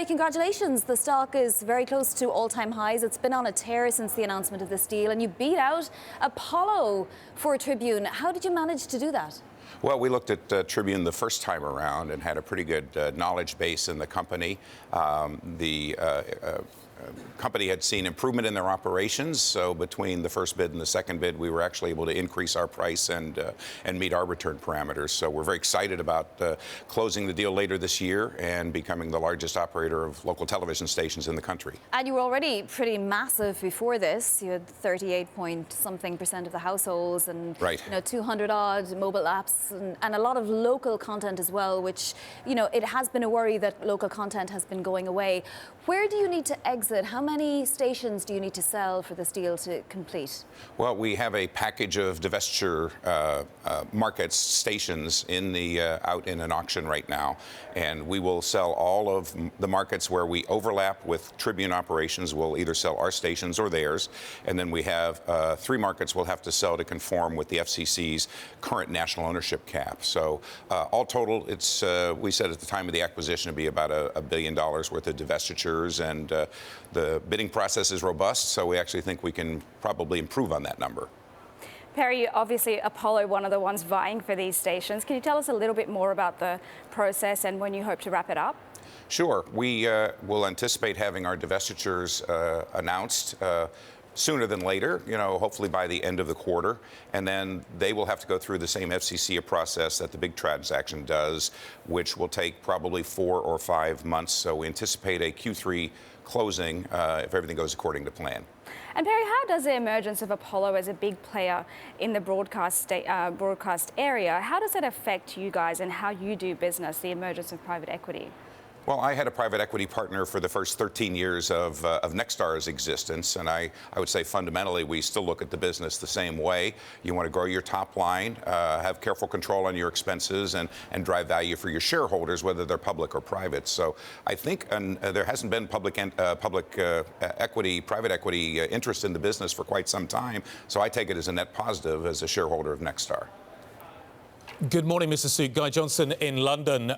Perry, congratulations. The stock is very close to all-time highs. It's been on a tear since the announcement of this deal, and you beat out Apollo for Tribune. How did you manage to do that? Well, we looked at Tribune the first time around and had a pretty good knowledge base in the company. The company had seen improvement in their operations, so between the first bid and the second bid, we were actually able to increase our price and meet our return parameters. So we're very excited about closing the deal later this year and becoming the largest operator of local television stations in the country. And you were already pretty massive before this. You had 38-point-something% of the households and right. 200-odd mobile apps and a lot of local content as well, which, it has been a worry that local content has been going away. Where do you need to exit? How many stations do you need to sell for this deal to complete? Well, we have a package of divestiture markets stations in out in an auction right now, and we will sell all of the markets where we overlap with Tribune operations. We'll either sell our stations or theirs, and then we have 3 markets we'll have to sell to conform with the FCC's current national ownership cap. So all total, it's we said at the time of the acquisition it'd be about $1 billion worth of divestitures, and the bidding process is robust, so we actually think we can probably improve on that number. Perry, obviously Apollo, one of the ones vying for these stations. Can you tell us a little bit more about the process and when you hope to wrap it up? Sure. We will anticipate having our divestitures announced sooner than later, hopefully by the end of the quarter. And then they will have to go through the same FCC process that the big transaction does, which will take probably 4 or 5 months. So we anticipate a Q3 closing if everything goes according to plan. And Perry, how does the emergence of Apollo as a big player in the broadcast area, how does it affect you guys and how you do business, the emergence of private equity? Well, I had a private equity partner for the first 13 years of Nexstar's existence, and I would say fundamentally we still look at the business the same way. You want to grow your top line, have careful control on your expenses, and drive value for your shareholders, whether they're public or private. So I think there hasn't been private equity interest in the business for quite some time, so I take it as a net positive as a shareholder of Nexstar. Good morning, Mr. Sook. Guy Johnson in London.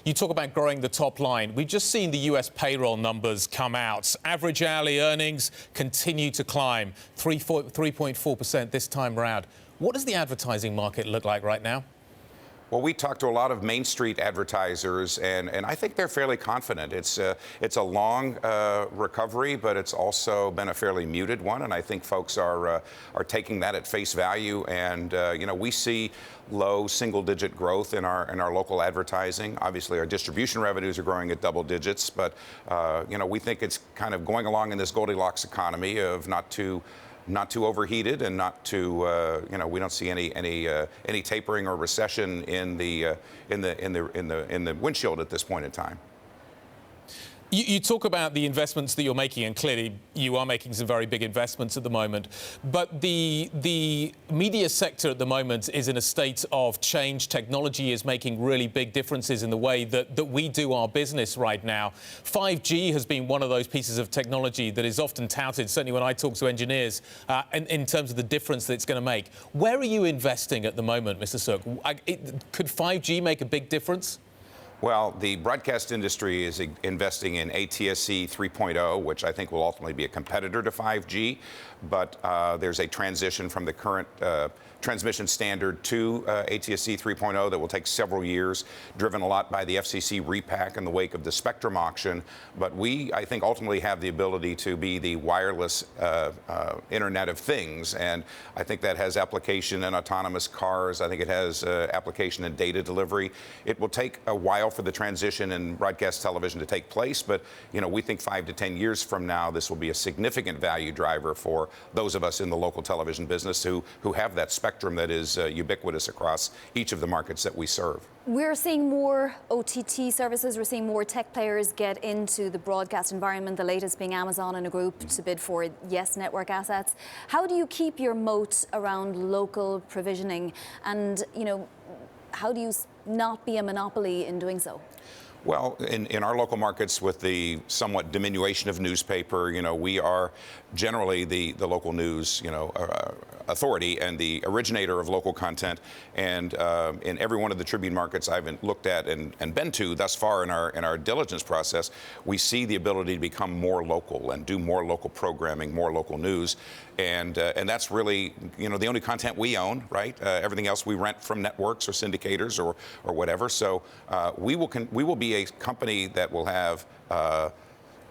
You talk about growing the top line. We've just seen the US payroll numbers come out. Average hourly earnings continue to climb, 3.4% this time around. What does the advertising market look like right now? Well, we talked to a lot of Main Street advertisers, and I think they're fairly confident. It's a long recovery, but it's also been a fairly muted one, and I think folks are taking that at face value. And we see low single-digit growth in our local advertising. Obviously, our distribution revenues are growing at double digits, but we think it's kind of going along in this Goldilocks economy of not too overheated and not too, we don't see any tapering or recession in the windshield at this point in time. You talk about the investments that you're making, and clearly you are making some very big investments at the moment. But the media sector at the moment is in a state of change. Technology is making really big differences in the way that we do our business right now. 5G has been one of those pieces of technology that is often touted, certainly when I talk to engineers, in terms of the difference that it's going to make. Where are you investing at the moment, Mr. Sook? Could 5G make a big difference? Well, the broadcast industry is investing in ATSC 3.0, which I think will ultimately be a competitor to 5G. But there's a transition from the current transmission standard to ATSC 3.0 that will take several years, driven a lot by the FCC repack in the wake of the spectrum auction. But we, I think, ultimately have the ability to be the wireless Internet of Things. And I think that has application in autonomous cars. I think it has application in data delivery. It will take a while for the transition in broadcast television to take place, but we think 5 to 10 years from now this will be a significant value driver for those of us in the local television business who have that spectrum that is ubiquitous across each of the markets that we serve. We're seeing more OTT services. We're seeing more tech players get into the broadcast environment, the latest being Amazon and a group to bid for Yes Network assets. How do you keep your moat around local provisioning? And, how do you not be a monopoly in doing so? Well, in our local markets, with the somewhat diminution of newspaper, we are generally the local news, authority and the originator of local content. And in every one of the Tribune markets I've looked at and been to thus far in our diligence process, we see the ability to become more local and do more local programming, more local news. And that's really, the only content we own, right? Everything else we rent from networks or syndicators or whatever. So we will be a company that will have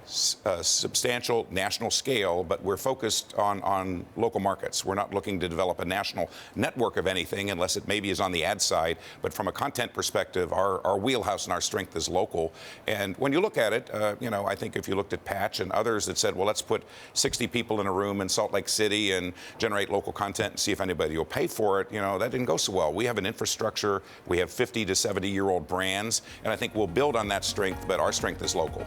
substantial national scale, but we're focused on local markets. We're not looking to develop a national network of anything unless it maybe is on the ad side. But from a content perspective, our wheelhouse and our strength is local. And when you look at it, I think if you looked at Patch and others that said, well, let's put 60 people in a room in Salt Lake City and generate local content and see if anybody will pay for it, that didn't go so well. We have an infrastructure. We have 50 to 70-year-old brands. And I think we'll build on that strength, but our strength is local.